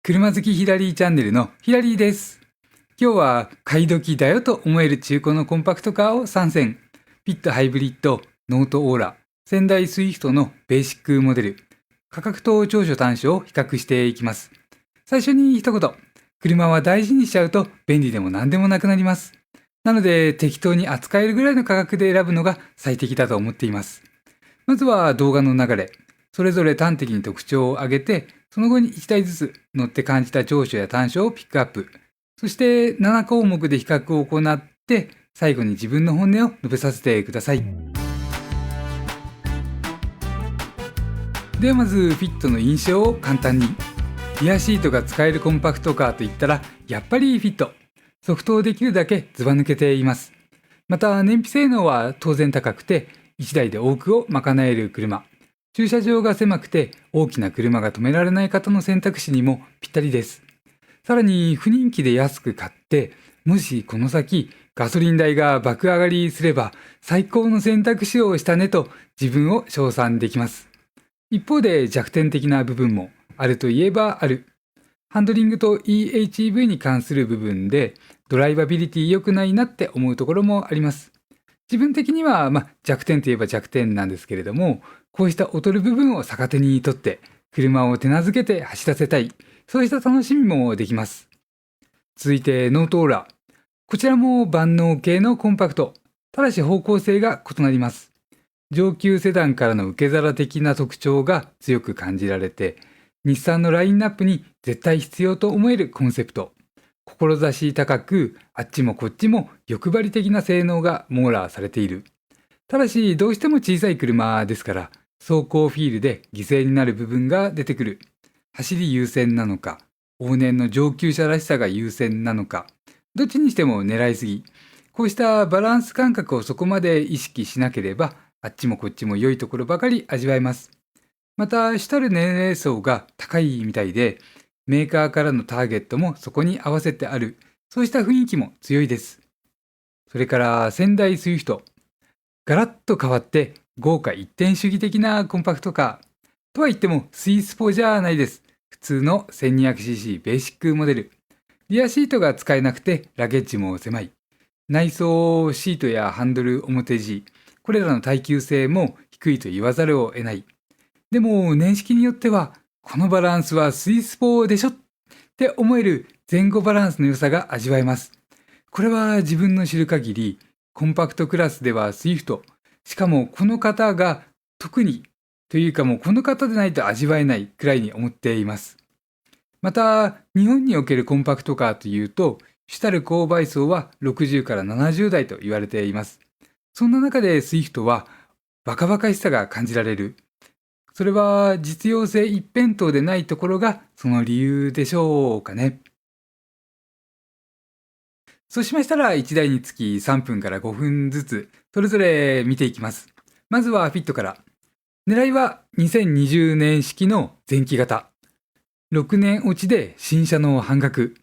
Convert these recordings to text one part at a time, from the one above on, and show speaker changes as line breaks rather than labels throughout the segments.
車好きヒラリーチャンネルのヒラリーです。今日は買い時だよと思える中古のコンパクトカーを3選。フィットハイブリッド、ノートオーラ、仙台スイフトのベーシックモデル。価格と長所短所を比較していきます。最初に一言。車は大事にしちゃうと便利でも何でもなくなります。なので適当に扱えるぐらいの価格で選ぶのが最適だと思っています。まずは動画の流れ。それぞれ端的に特徴を挙げて、その後に1台ずつ乗って感じた長所や短所をピックアップ。そして7項目で比較を行って、最後に自分の本音を述べさせてください。ではまずフィットの印象を簡単に。リアシートが使えるコンパクトカーといったらやっぱりフィット。即答できるだけずば抜けています。また燃費性能は当然高くて、1台で多くを賄える車。駐車場が狭くて大きな車が止められない方の選択肢にもぴったりです。さらに不人気で安く買って、もしこの先ガソリン代が爆上がりすれば最高の選択肢をしたねと自分を称賛できます。一方で弱点的な部分もあるといえばある。ハンドリングと EHEV に関する部分でドライバビリティ良くないなって思うところもあります。自分的には弱点といえば弱点なんですけれども、こうした劣る部分を逆手にとって車を手なずけて走らせたい、そうした楽しみもできます。続いてノートオーラ。こちらも万能系のコンパクト。ただし方向性が異なります。上級セダンからの受け皿的な特徴が強く感じられて、日産のラインナップに絶対必要と思えるコンセプト。志高く、あっちもこっちも欲張り的な性能が網羅されている。ただし、どうしても小さい車ですから、走行フィールで犠牲になる部分が出てくる。走り優先なのか、往年の上級者らしさが優先なのか、どっちにしても狙いすぎ。こうしたバランス感覚をそこまで意識しなければ、あっちもこっちも良いところばかり味わえます。また、主たる年齢層が高いみたいで、メーカーからのターゲットもそこに合わせてある。そうした雰囲気も強いです。それから仙台スイフト。ガラッと変わって豪華一点主義的なコンパクトカー。とは言ってもスイスポじゃないです。普通の 1200cc ベーシックモデル。リアシートが使えなくてラゲッジも狭い。内装シートやハンドル表地。これらの耐久性も低いと言わざるを得ない。でも年式によってはこのバランスはスイスポでしょって思える前後バランスの良さが味わえます。これは自分の知る限り、コンパクトクラスではスイフト、しかもこの方が特にというかもうこの方でないと味わえないくらいに思っています。また、日本におけるコンパクトカーというと、主たる高倍走は60から70台と言われています。そんな中でスイフトはバカバカしさが感じられる。それは実用性一辺倒でないところがその理由でしょうかね。そうしましたら1台につき3分から5分ずつそれぞれ見ていきます。まずはフィットから。狙いは2020年式の前期型。6年落ちで新車の半額。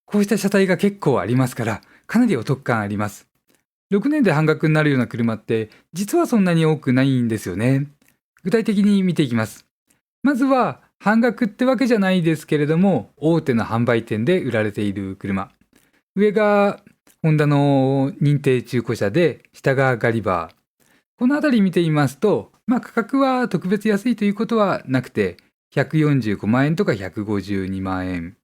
こうした車体が結構ありますからかなりお得感あります。6年で半額になるような車って実はそんなに多くないんですよね。具体的に見ていきます。まずは半額ってわけじゃないですけれども、大手の販売店で売られている車。上がホンダの認定中古車で、下がガリバー。このあたり見てみますと、価格は特別安いということはなくて、145万円とか152万円。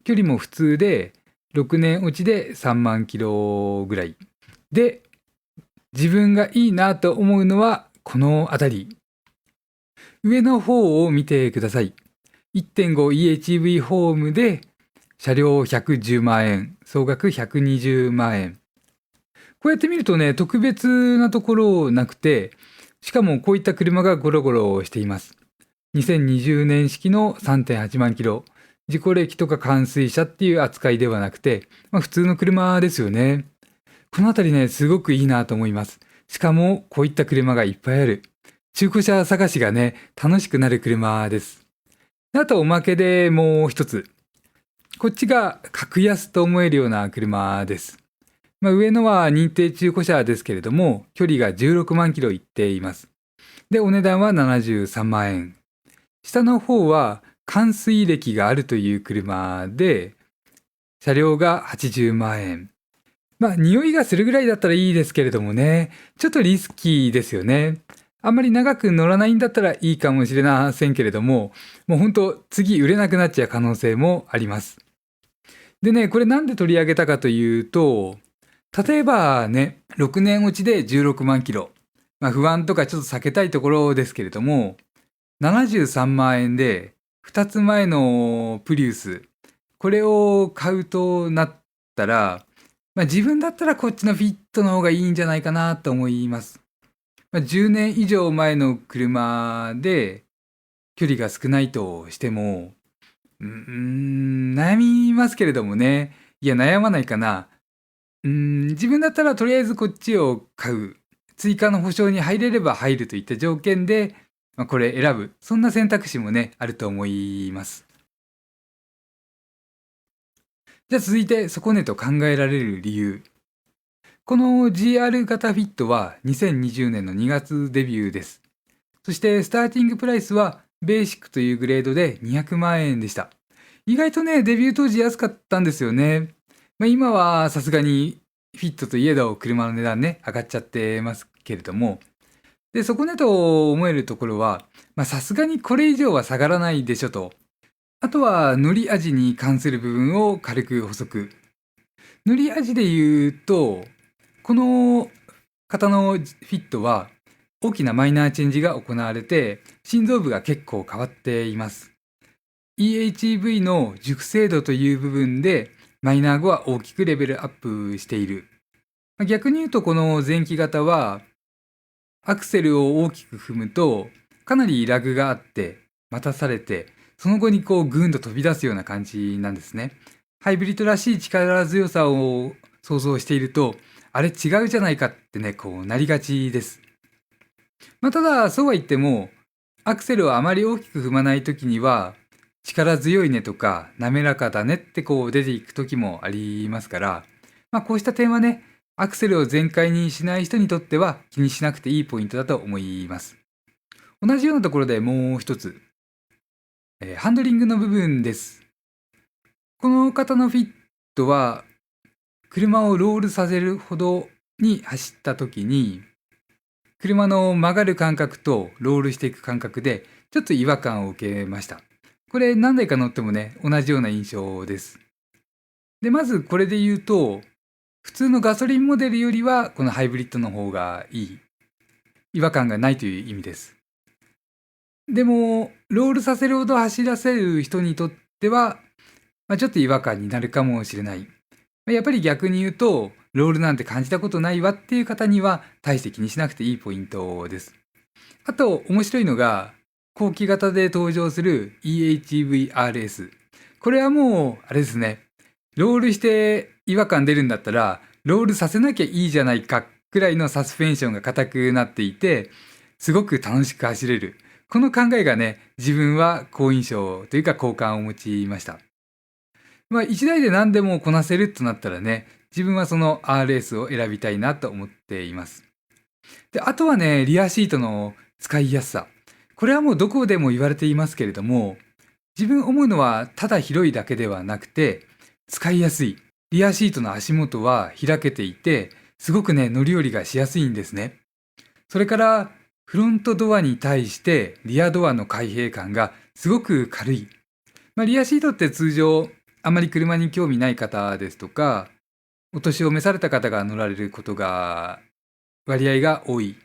距離も普通で、6年落ちで3万キロぐらい。で、自分がいいなと思うのはこのあたり。上の方を見てください。1.5EHV ホームで車両110万円、総額120万円。こうやって見るとね、特別なところなくて、しかもこういった車がゴロゴロしています。2020年式の 3.8 万キロ。事故歴とか冠水車っていう扱いではなくて、普通の車ですよね。このあたりね、すごくいいなと思います。しかもこういった車がいっぱいある。中古車探しがね、楽しくなる車です。あとおまけでもう一つ。こっちが格安と思えるような車です。上のは認定中古車ですけれども、距離が16万キロいっています。で、お値段は73万円。下の方は冠水歴があるという車で、車両が80万円。匂いがするぐらいだったらいいですけれどもね、ちょっとリスキーですよね。あんまり長く乗らないんだったらいいかもしれませんけれども、もう本当次売れなくなっちゃう可能性もあります。でね、これなんで取り上げたかというと、例えばね、6年落ちで16万キロ。不安とかちょっと避けたいところですけれども、73万円で2つ前のプリウス、これを買うとなったら、自分だったらこっちのフィットの方がいいんじゃないかなと思います。10年以上前の車で距離が少ないとしても、悩みますけれどもね。いや、悩まないかな。自分だったらとりあえずこっちを買う。追加の保証に入れれば入るといった条件で、これ選ぶ。そんな選択肢もね、あると思います。じゃあ続いて、底値と考えられる理由。この GR 型フィットは2020年の2月デビューです。そしてスターティングプライスはベーシックというグレードで200万円でした。意外とね、デビュー当時安かったんですよね。今はさすがにフィットといえど車の値段ね、上がっちゃってますけれども。で、底値と思えるところは、さすがにこれ以上は下がらないでしょと。あとは乗り味に関する部分を軽く補足。乗り味で言うと、この型のフィットは大きなマイナーチェンジが行われて、心臓部が結構変わっています。EHV の熟成度という部分でマイナー後は大きくレベルアップしている。逆に言うとこの前期型はアクセルを大きく踏むとかなりラグがあって待たされて、その後にグーンと飛び出すような感じなんですね。ハイブリッドらしい力強さを想像していると、あれ違うじゃないかってね、なりがちです。ただそうは言ってもアクセルをあまり大きく踏まない時には力強いねとか滑らかだねって出ていく時もありますから、こうした点はね、アクセルを全開にしない人にとっては気にしなくていいポイントだと思います。同じようなところでもう一つ、ハンドリングの部分です。この方のフィットは車をロールさせるほどに走った時に車の曲がる感覚とロールしていく感覚でちょっと違和感を受けました。これ何台か乗ってもね、同じような印象です。で、まずこれで言うと、普通のガソリンモデルよりはこのハイブリッドの方がいい。違和感がないという意味です。でも、ロールさせるほど走らせる人にとっては、ちょっと違和感になるかもしれない。やっぱり逆に言うと、ロールなんて感じたことないわっていう方には大して気にしなくていいポイントです。あと面白いのが、後期型で登場する EHVRS。これはもう、あれですね。ロールして違和感出るんだったら、ロールさせなきゃいいじゃないかくらいのサスペンションが硬くなっていて、すごく楽しく走れる。この考えがね、自分は好印象というか好感を持ちました。一台で何でもこなせるとなったらね、自分はその RS を選びたいなと思っています。で、あとはね、リアシートの使いやすさ。これはもうどこでも言われていますけれども、自分思うのはただ広いだけではなくて、使いやすい。リアシートの足元は開けていて、すごくね、乗り降りがしやすいんですね。それから、フロントドアに対してリアドアの開閉感がすごく軽い。リアシートって通常、あまり車に興味ない方ですとか、お年を召された方が乗られることが割合が多い。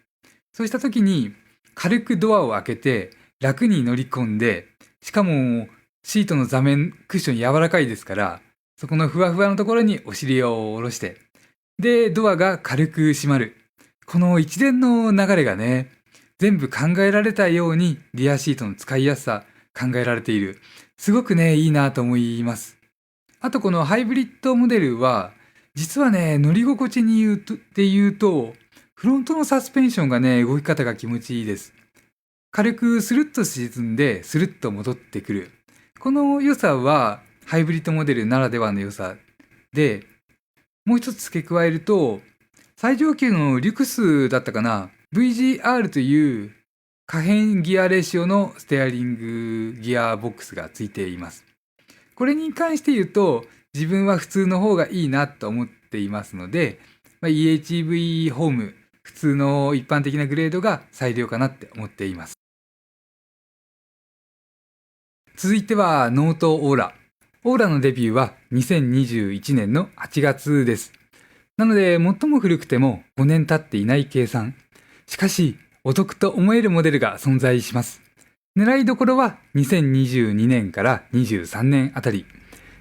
そうした時に軽くドアを開けて楽に乗り込んで、しかもシートの座面クッション柔らかいですから、そこのふわふわのところにお尻を下ろして、で、ドアが軽く閉まる。この一連の流れがね、全部考えられたようにリアシートの使いやすさ考えられている。すごくね、いいなと思います。あとこのハイブリッドモデルは、実はね、乗り心地に言うと、フロントのサスペンションがね、動き方が気持ちいいです。軽くスルッと沈んで、スルッと戻ってくる。この良さは、ハイブリッドモデルならではの良さで、もう一つ付け加えると、最上級のリュクスだったかな、VGR という可変ギアレシオのステアリングギアボックスがついています。これに関して言うと、自分は普通の方がいいなと思っていますので、EHV ホーム、普通の一般的なグレードが最良かなって思っています。続いてはノートオーラ。オーラのデビューは2021年の8月です。なので、最も古くても5年経っていない計算。しかし、お得と思えるモデルが存在します。狙いどころは2022年から23年あたり。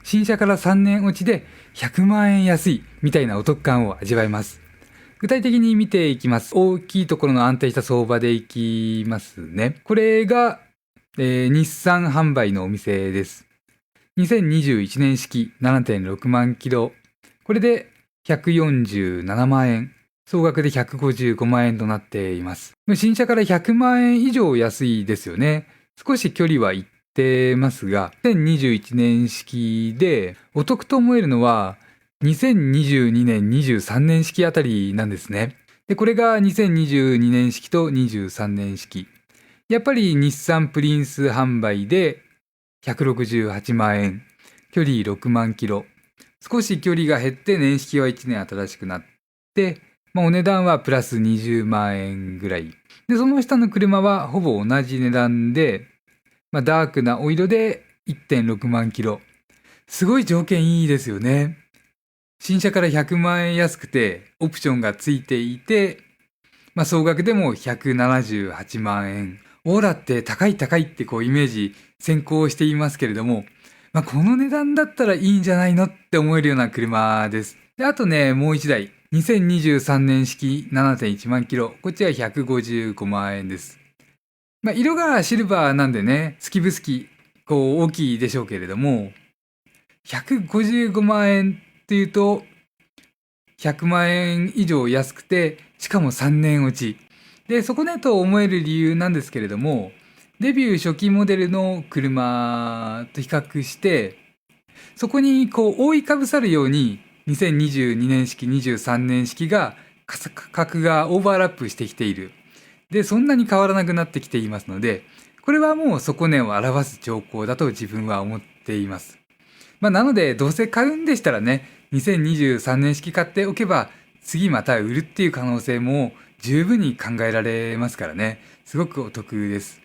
新車から3年落ちで100万円安いみたいなお得感を味わえます。具体的に見ていきます。大きいところの安定した相場でいきますね。これが、日産販売のお店です。2021年式 7.6 万キロ。これで147万円。総額で155万円となっています。新車から100万円以上安いですよね。少し距離は行ってますが、2021年式でお得と思えるのは2022年23年式あたりなんですね。で、これが2022年式と23年式。やっぱり日産プリンス販売で168万円。距離6万キロ。少し距離が減って年式は1年新しくなって、お値段はプラス20万円ぐらい。で、その下の車はほぼ同じ値段で、ダークなお色で 1.6 万キロ。すごい条件いいですよね。新車から100万円安くて、オプションがついていて、総額でも178万円。オーラって高いってイメージ先行していますけれども、この値段だったらいいんじゃないのって思えるような車です。で、あとね、もう一台。2023年式 7.1 万キロ。こっちは155万円です。色がシルバーなんでね、好きぶ好き、大きいでしょうけれども、155万円っていうと、100万円以上安くて、しかも3年落ち。で、そこねと思える理由なんですけれども、デビュー初期モデルの車と比較して、そこに覆いかぶさるように、2022年式、23年式が価格がオーバーラップしてきている。で、そんなに変わらなくなってきていますので、これはもう底値を表す兆候だと自分は思っています。なので、どうせ買うんでしたらね、2023年式買っておけば、次また売るっていう可能性も十分に考えられますからね。すごくお得です。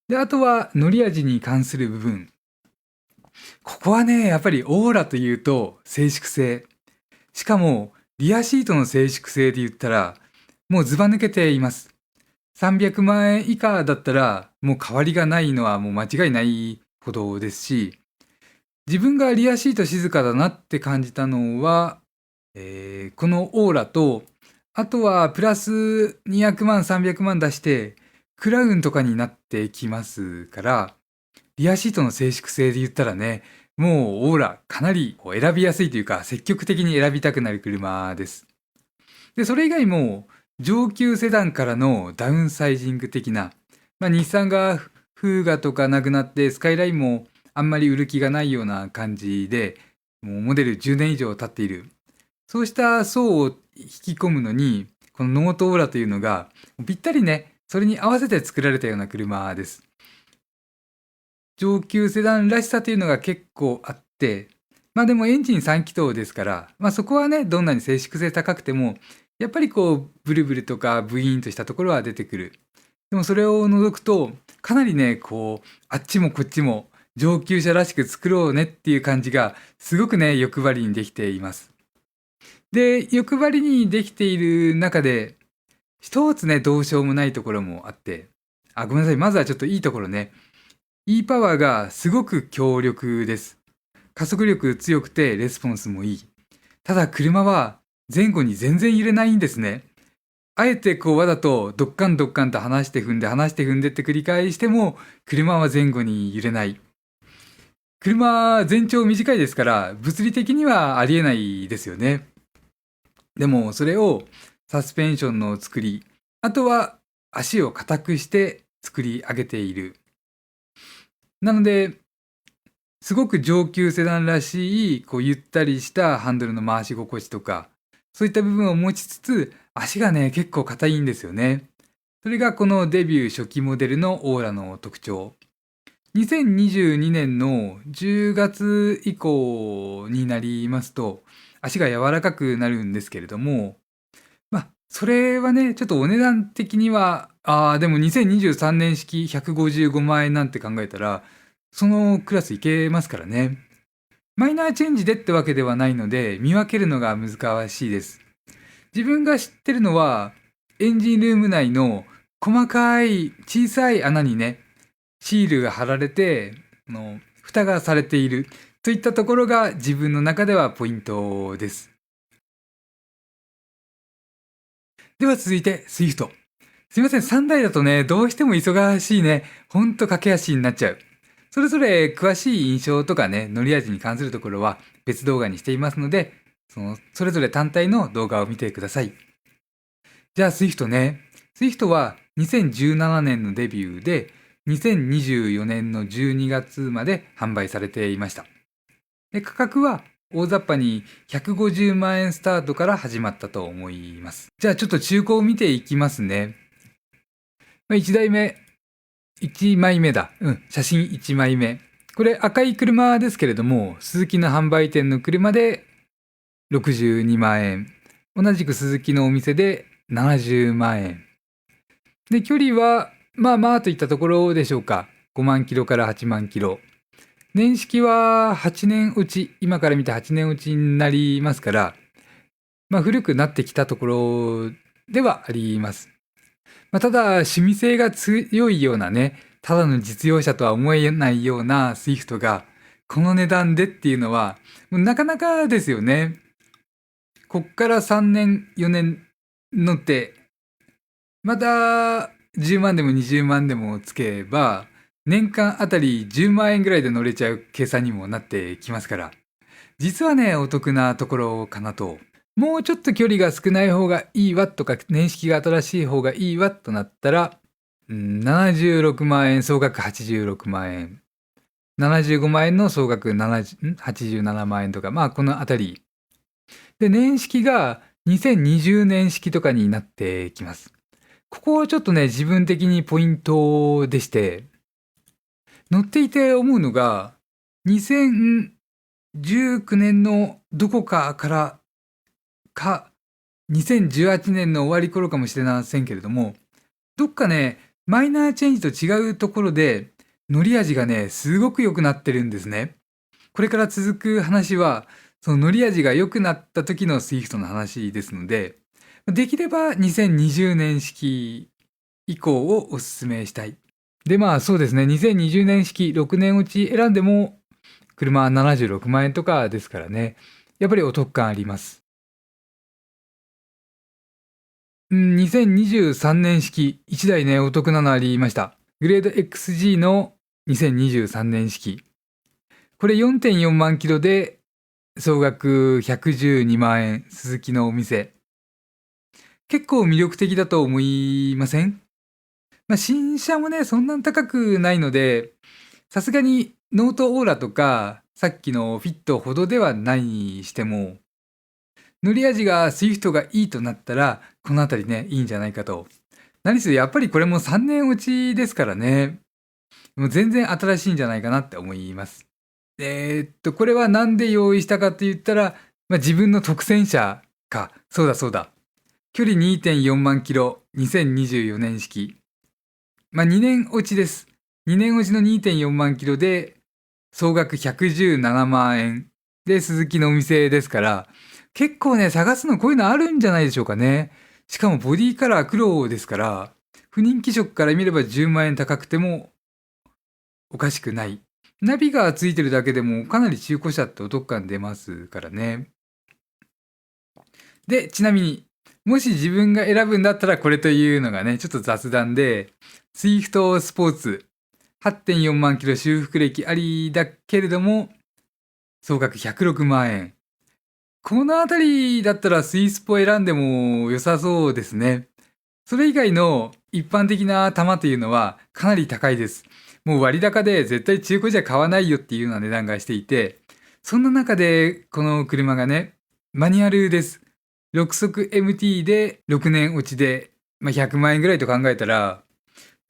で、あとは乗り味に関する部分。ここはね、やっぱりオーラというと静粛性。しかも、リアシートの静粛性で言ったら、もうズバ抜けています。300万円以下だったら、もう変わりがないのはもう間違いないほどですし、自分がリアシート静かだなって感じたのは、このオーラと、あとはプラス200万、300万出して、クラウンとかになってきますから、リアシートの静粛性で言ったらね、もうオーラかなり選びやすいというか、積極的に選びたくなる車です。で、それ以外も、上級セダンからのダウンサイジング的な、日産がフーガとかなくなってスカイラインもあんまり売る気がないような感じで、もうモデル10年以上経っている。そうした層を引き込むのに、このノートオーラというのがぴったりね、それに合わせて作られたような車です。上級セダンらしさというのが結構あって、でもエンジン3気筒ですから、そこはね、どんなに静粛性高くても、やっぱりブルブルとかブイーンとしたところは出てくる。でもそれを除くと、かなりね、あっちもこっちも上級者らしく作ろうねっていう感じが、すごくね、欲張りにできています。で、欲張りにできている中で、一つね、どうしようもないところもあって、ごめんなさい、まずはちょっといいところね。E パワーがすごく強力です。加速力強くてレスポンスもいい。ただ車は前後に全然揺れないんですね。あえてわざとドッカンドッカンと離して踏んで離して踏んでって繰り返しても車は前後に揺れない。車全長短いですから物理的にはありえないですよね。でもそれをサスペンションの作り、あとは足を固くして作り上げている。なので、すごく上級セダンらしい、ゆったりしたハンドルの回し心地とか、そういった部分を持ちつつ、足がね、結構硬いんですよね。それがこのデビュー初期モデルのオーラの特徴。2022年の10月以降になりますと、足が柔らかくなるんですけれども、それはね、ちょっとお値段的には、でも2023年式155万円なんて考えたら、そのクラスいけますからね。マイナーチェンジでってわけではないので、見分けるのが難しいです。自分が知ってるのは、エンジンルーム内の細かい小さい穴にね、シールが貼られて、蓋がされているといったところが自分の中ではポイントです。では続いて、スイフト。すいません、3台だとね、どうしても忙しいね、ほんと駆け足になっちゃう。それぞれ詳しい印象とかね、乗り味に関するところは別動画にしていますので、それぞれ単体の動画を見てください。じゃあ、スイフトね。スイフトは2017年のデビューで、2024年の12月まで販売されていました。で、価格は大雑把に150万円スタートから始まったと思います。じゃあちょっと中古を見ていきますね。1台目、1枚目だ。写真1枚目。これ赤い車ですけれども、スズキの販売店の車で62万円。同じくスズキのお店で70万円。で、距離はまあまあといったところでしょうか。5万キロから8万キロ。年式は8年落ち、今から見て8年落ちになりますから、古くなってきたところではあります。ただ、趣味性が強いようなね、ただの実用車とは思えないようなスイフトが、この値段でっていうのは、なかなかですよね。こっから3年、4年乗って、また10万でも20万でもつけば、年間あたり10万円ぐらいで乗れちゃう計算にもなってきますから、実はね、お得なところかなと。もうちょっと距離が少ない方がいいわとか、年式が新しい方がいいわとなったら、76万円、総額86万円。75万円の総額87万円とか、このあたり。で、年式が2020年式とかになってきます。ここはちょっとね、自分的にポイントでして、乗っていて思うのが、2019年のどこかからか、2018年の終わり頃かもしれませんけれども、どっかね、マイナーチェンジと違うところで、乗り味がね、すごく良くなってるんですね。これから続く話は、その乗り味が良くなった時のスイフトの話ですので、できれば2020年式以降をお勧めしたい。で、そうですね、2020年式6年落ち選んでも、車は76万円とかですからね、やっぱりお得感あります。2023年式、1台ね、お得なのありました。グレード XG の2023年式。これ 4.4 万キロで、総額112万円、スズキのお店。結構魅力的だと思いません？新車もね、そんなに高くないので、さすがにノートオーラとか、さっきのフィットほどではないにしても、乗り味がスイフトがいいとなったら、このあたりね、いいんじゃないかと。何せやっぱりこれも3年落ちですからね。もう全然新しいんじゃないかなって思います。これはなんで用意したかって言ったら、自分の特選車か。そうだそうだ。距離 2.4 万キロ、2024年式。2年落ちです。2年落ちの 2.4 万キロで、総額117万円。で、鈴木のお店ですから、結構ね、探すのこういうのあるんじゃないでしょうかね。しかもボディカラー黒ですから、不人気色から見れば10万円高くてもおかしくない。ナビがついてるだけでもかなり中古車ってお得感出ますからね。で、ちなみに、もし自分が選ぶんだったらこれというのがね、ちょっと雑談で、スイフトスポーツ 8.4 万キロ修復歴ありだけれども、総額106万円。このあたりだったらスイスポ選んでも良さそうですね。それ以外の一般的な玉というのはかなり高いです。もう割高で絶対中古じゃ買わないよっていうような値段がしていて、そんな中でこの車がね、マニュアルです。6速 MT で6年落ちで100万円ぐらいと考えたら、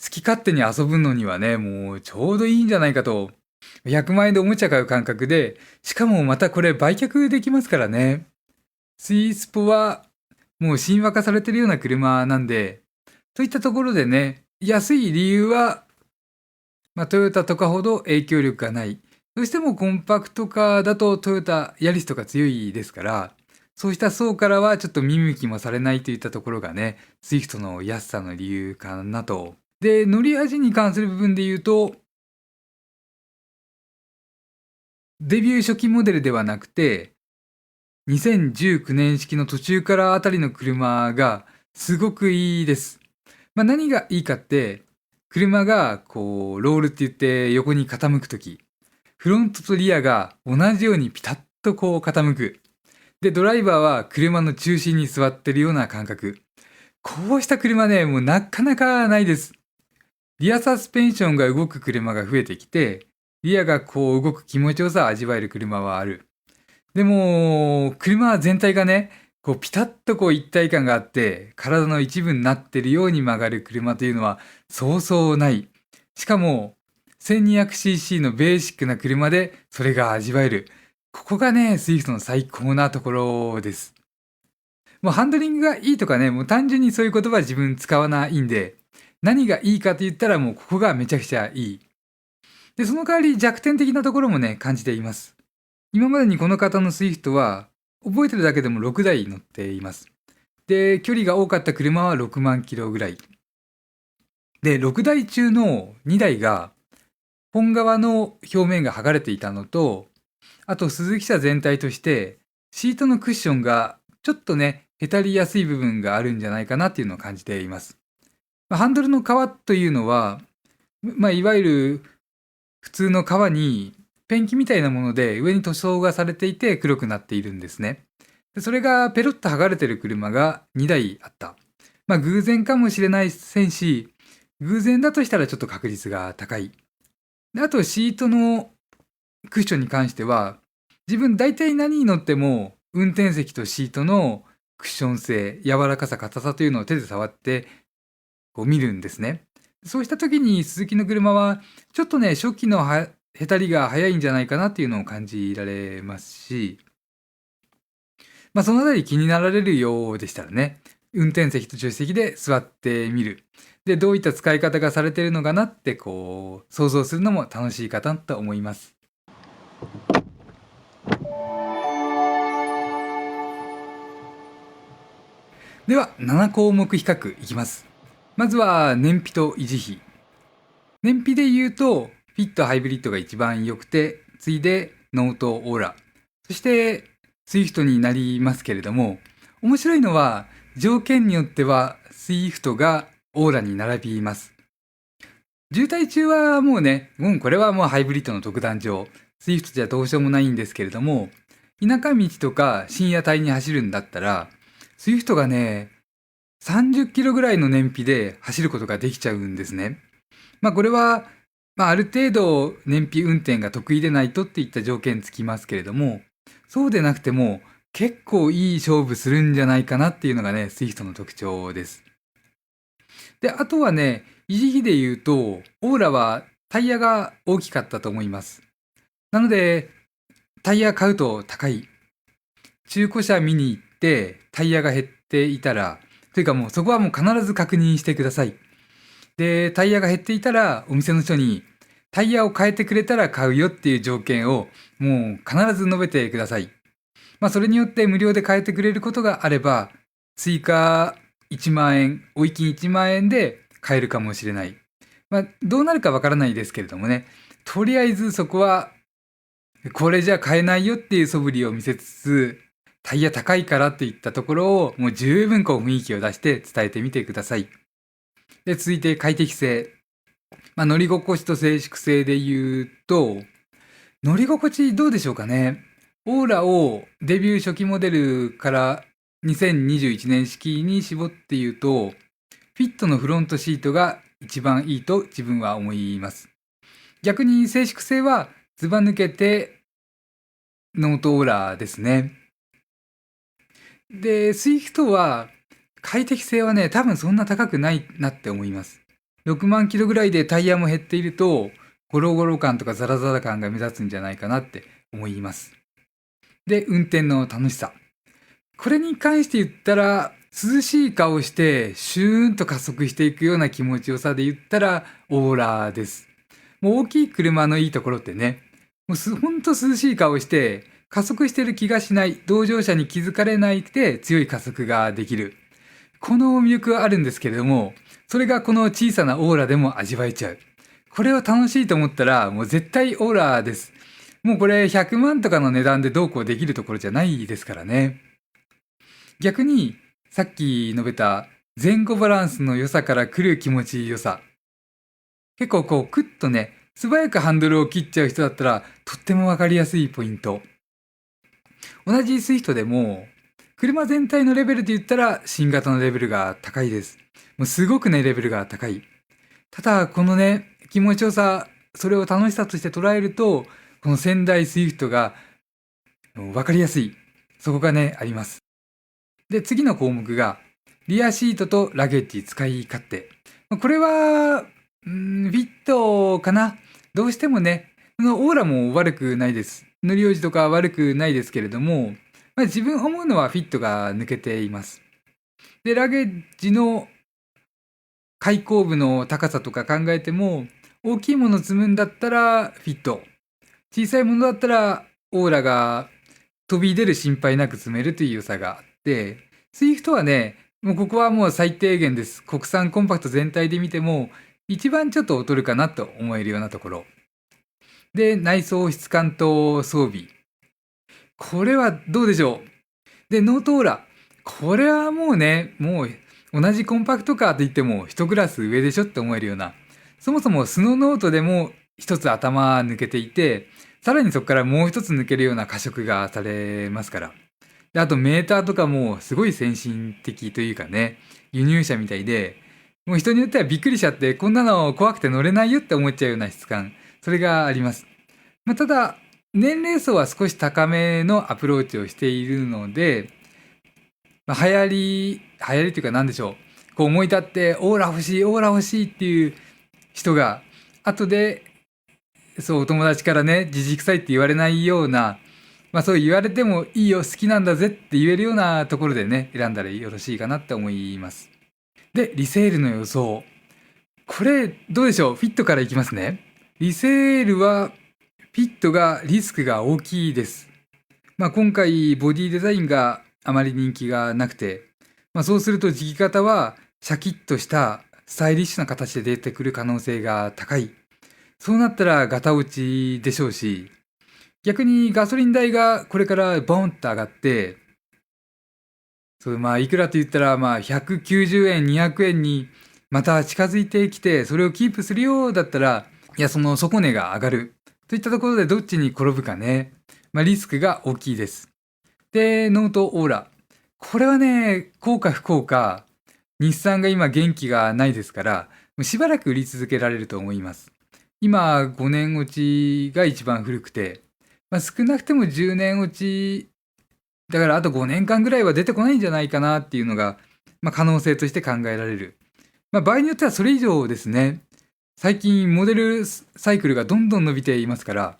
好き勝手に遊ぶのにはね、もうちょうどいいんじゃないかと。100万円でおもちゃ買う感覚で、しかもまたこれ売却できますからね。スイスポはもう神話化されてるような車なんで、といったところでね、安い理由は、トヨタとかほど影響力がない。どうしてもコンパクトカーだとトヨタ、ヤリスとか強いですから、そうした層からはちょっと見向きもされないといったところがね、スイフトの安さの理由かなと。で、乗り味に関する部分で言うと、デビュー初期モデルではなくて、2019年式の途中からあたりの車がすごくいいです。何がいいかって、車がこうロールって言って横に傾くとき、フロントとリアが同じようにピタッとこう傾く。で、ドライバーは車の中心に座ってるような感覚。こうした車ね、もうなかなかないです。リアサスペンションが動く車が増えてきて、リアがこう動く気持ちよさを味わえる車はある。でも、車全体がね、こうピタッとこう一体感があって、体の一部になってるように曲がる車というのはそうそうない。しかも、1200cc のベーシックな車でそれが味わえる。ここがね、スイフトの最高なところです。もうハンドリングがいいとかね、もう単純にそういう言葉自分使わないんで、何がいいかと言ったらもうここがめちゃくちゃいい。で、その代わり弱点的なところもね、感じています。今までにこの方のスイフトは、覚えてるだけでも6台乗っています。で、距離が多かった車は6万キロぐらい。で、6台中の2台が、本側の表面が剥がれていたのと、あと鈴木車全体として、シートのクッションがちょっとね、へたりやすい部分があるんじゃないかなっていうのを感じています。ハンドルの皮というのは、いわゆる普通の革にペンキみたいなもので上に塗装がされていて黒くなっているんですね。でそれがペロッと剥がれてる車が2台あった。偶然かもしれないせんし、偶然だとしたらちょっと確率が高い。であとシートのクッションに関しては、自分大体何に乗っても運転席とシートのクッション性、柔らかさ、硬さというのを手で触ってこう見るんですね。そうした時に鈴木の車はちょっとね、初期のへたりが早いんじゃないかなっていうのを感じられますし、そのあたり気になられるようでしたらね、運転席と助手席で座ってみる。で、どういった使い方がされているのかなってこう想像するのも楽しいかなと思います。では、7項目比較いきます。まずは燃費と維持費。燃費で言うと、フィットハイブリッドが一番良くて、次いでノートオーラ、そしてスイフトになりますけれども、面白いのは条件によってはスイフトがオーラに並びます。渋滞中はもうね、これはもうハイブリッドの特段上、スイフトじゃどうしようもないんですけれども、田舎道とか深夜帯に走るんだったら、スイフトがね、30キロぐらいの燃費で走ることができちゃうんですね。これは、ある程度燃費運転が得意でないとっていった条件つきますけれども、そうでなくても結構いい勝負するんじゃないかなっていうのがね、スイフトの特徴です。で、あとはね、維持費で言うと、オーラはタイヤが大きかったと思います。なので、タイヤ買うと高い。中古車見に行ってタイヤが減っていたら、というかもうそこはもう必ず確認してください。で、タイヤが減っていたら、お店の人に、タイヤを変えてくれたら買うよっていう条件を、もう必ず述べてください。それによって無料で変えてくれることがあれば、追加1万円、追い金1万円で買えるかもしれない。どうなるかわからないですけれどもね、とりあえずそこは、これじゃ買えないよっていう素振りを見せつつ、タイヤ高いからっていったところを、もう十分こう雰囲気を出して伝えてみてください。で、続いて快適性。乗り心地と静粛性で言うと、乗り心地どうでしょうかね。オーラをデビュー初期モデルから2021年式に絞って言うと、フィットのフロントシートが一番いいと自分は思います。逆に静粛性はずば抜けてノートオーラですね。で、スイフトは快適性はね、多分そんな高くないなって思います。6万キロぐらいでタイヤも減っていると、ゴロゴロ感とかザラザラ感が目立つんじゃないかなって思います。で、運転の楽しさ。これに関して言ったら、涼しい顔してシューンと加速していくような気持ちよさで言ったらオーラです。もう大きい車のいいところってね、ほんと涼しい顔して加速してる気がしない、同乗者に気づかれないで強い加速ができる。この魅力はあるんですけれども、それがこの小さなオーラでも味わえちゃう。これを楽しいと思ったらもう絶対オーラです。もうこれ100万とかの値段でどうこうできるところじゃないですからね。逆にさっき述べた前後バランスの良さから来る気持ち良さ。結構こうクッとね、素早くハンドルを切っちゃう人だったらとってもわかりやすいポイント。同じスイフトでも車全体のレベルで言ったら新型のレベルが高いです。もうすごくね、レベルが高い。ただこのね、気持ちよさ、それを楽しさとして捉えると、この仙台スイフトがわかりやすい。そこがね、あります。で、次の項目が、リアシートとラゲッジ使い勝手。これは、フィットかな。どうしてもね、オーラも悪くないです。塗り王子とか悪くないですけれども、自分思うのはフィットが抜けています。で、ラゲッジの開口部の高さとか考えても、大きいもの積むんだったらフィット。小さいものだったらオーラが飛び出る心配なく積めるという良さがあって、スイフトはね、もうここはもう最低限です。国産コンパクト全体で見ても、一番ちょっと劣るかなと思えるようなところ。で、内装質感と装備。これはどうでしょう。で、ノートオーラ。これはもうね、もう同じコンパクトカーと言っても一クラス上でしょって思えるような。そもそもスノーノートでも一つ頭抜けていて、さらにそこからもう一つ抜けるような加色がされますから。で、あとメーターとかもすごい先進的というかね、輸入車みたいで、もう人によってはびっくりしちゃって、こんなの怖くて乗れないよって思っちゃうような質感。それがあります。ただ、年齢層は少し高めのアプローチをしているので、流行りっていうか何でしょう。こう思い立ってオーラ欲しい、オーラ欲しいっていう人が、後で、そう、お友達からね、じじくさいって言われないような、そう言われてもいいよ、好きなんだぜって言えるようなところでね、選んだらよろしいかなって思います。で、リセールの予想。これ、どうでしょう。フィットからいきますね。リセールは、フィットがリスクが大きいです。今回、ボディデザインがあまり人気がなくて、そうすると磁気型はシャキッとしたスタイリッシュな形で出てくる可能性が高い。そうなったらガタ落ちでしょうし、逆にガソリン代がこれからボンと上がって、いくらと言ったら190円、200円にまた近づいてきて、それをキープするようだったら、いや、その底値が上がる。といったところでどっちに転ぶかね。リスクが大きいです。で、ノートオーラ。これはね、効か不効か、日産が今元気がないですから、しばらく売り続けられると思います。今、5年落ちが一番古くて、少なくても10年落ち、だからあと5年間ぐらいは出てこないんじゃないかなっていうのが、可能性として考えられる。場合によってはそれ以上ですね。最近モデルサイクルがどんどん伸びていますから、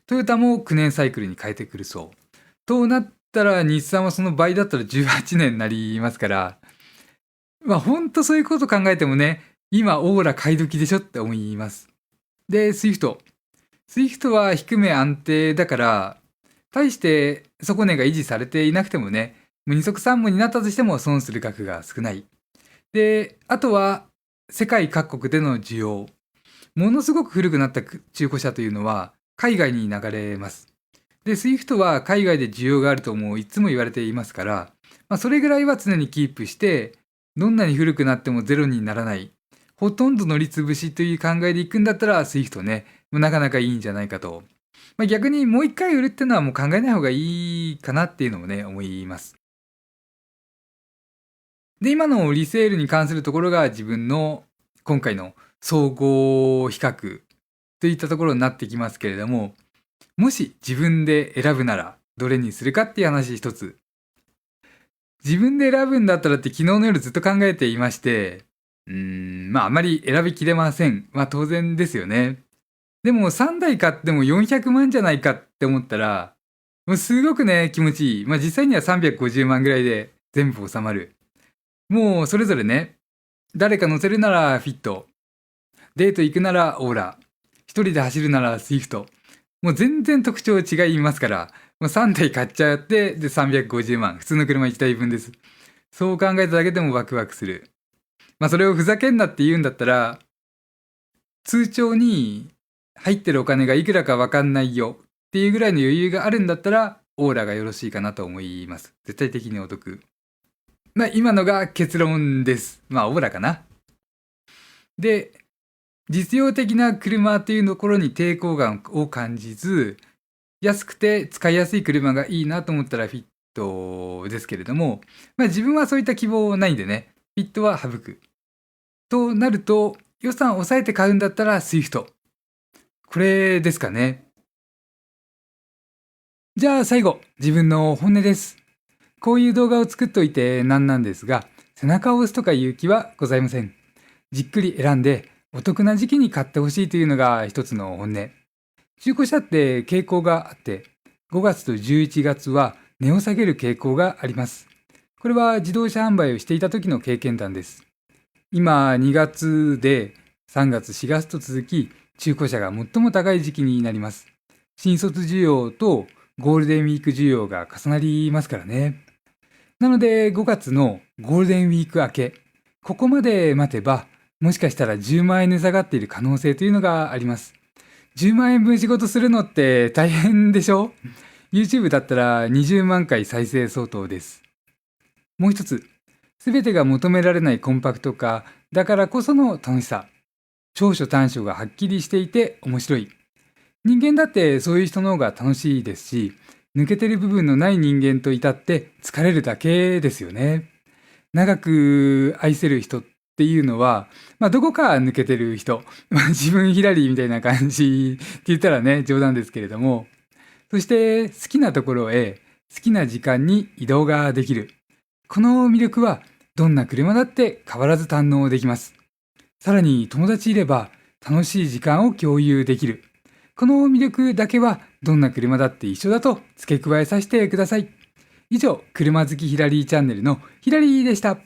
トヨタも9年サイクルに変えてくるそう。となったら日産はその倍だったら18年になりますから、ほんとそういうこと考えてもね、今オーラ買い時でしょって思います。で、スイフト。スイフトは低め安定だから、対して底値が維持されていなくてもね、二足三門になったとしても損する額が少ない。で、あとは世界各国での需要。ものすごく古くなった中古車というのは海外に流れます。で、スイフトは海外で需要があるともういつも言われていますから、それぐらいは常にキープして、どんなに古くなってもゼロにならない。ほとんど乗り潰しという考えでいくんだったら、スイフトね、なかなかいいんじゃないかと。逆にもう一回売るってのはもう考えない方がいいかなっていうのもね、思います。で、今のリセールに関するところが自分の今回の総合比較といったところになってきますけれども、もし自分で選ぶならどれにするかっていう話一つ。自分で選ぶんだったらって昨日の夜ずっと考えていまして、あまり選びきれません。当然ですよね。でも3台買っても400万じゃないかって思ったら、もうすごくね、気持ちいい。実際には350万ぐらいで全部収まる。もうそれぞれね、誰か乗せるならフィット、デート行くならオーラ、一人で走るならスイフト。もう全然特徴違いますから、もう3台買っちゃって、で350万。普通の車1台分です。そう考えただけでもワクワクする。それをふざけんなって言うんだったら、通帳に入ってるお金がいくらかわかんないよっていうぐらいの余裕があるんだったら、オーラがよろしいかなと思います。絶対的にお得。今のが結論です。オーラかな。で、実用的な車っていうところに抵抗感を感じず、安くて使いやすい車がいいなと思ったらフィットですけれども、自分はそういった希望ないんでね、フィットは省く。となると、予算を抑えて買うんだったらスイフト。これですかね。じゃあ最後、自分の本音です。こういう動画を作っておいてなんなんですが、背中を押すとかいう気はございません。じっくり選んで、お得な時期に買ってほしいというのが一つの本音。中古車って傾向があって、5月と11月は値を下げる傾向があります。これは自動車販売をしていた時の経験談です。今2月で3月4月と続き、中古車が最も高い時期になります。新卒需要とゴールデンウィーク需要が重なりますからね。なので5月のゴールデンウィーク明け、ここまで待てば、もしかしたら10万円値下がっている可能性というのがあります。10万円分仕事するのって大変でしょ？ YouTube だったら20万回再生相当です。もう一つ、すべてが求められないコンパクトカーだからこその楽しさ。長所短所がはっきりしていて面白い。人間だってそういう人の方が楽しいですし、抜けてる部分のない人間といたって疲れるだけですよね。長く愛せる人っていうのは、どこか抜けてる人、自分ヒラリーみたいな感じって言ったらね、冗談ですけれども、そして好きなところへ好きな時間に移動ができる。この魅力はどんな車だって変わらず堪能できます。さらに友達いれば楽しい時間を共有できる。この魅力だけはどんな車だって一緒だと付け加えさせてください。以上、車好きヒラリーチャンネルのヒラリーでした。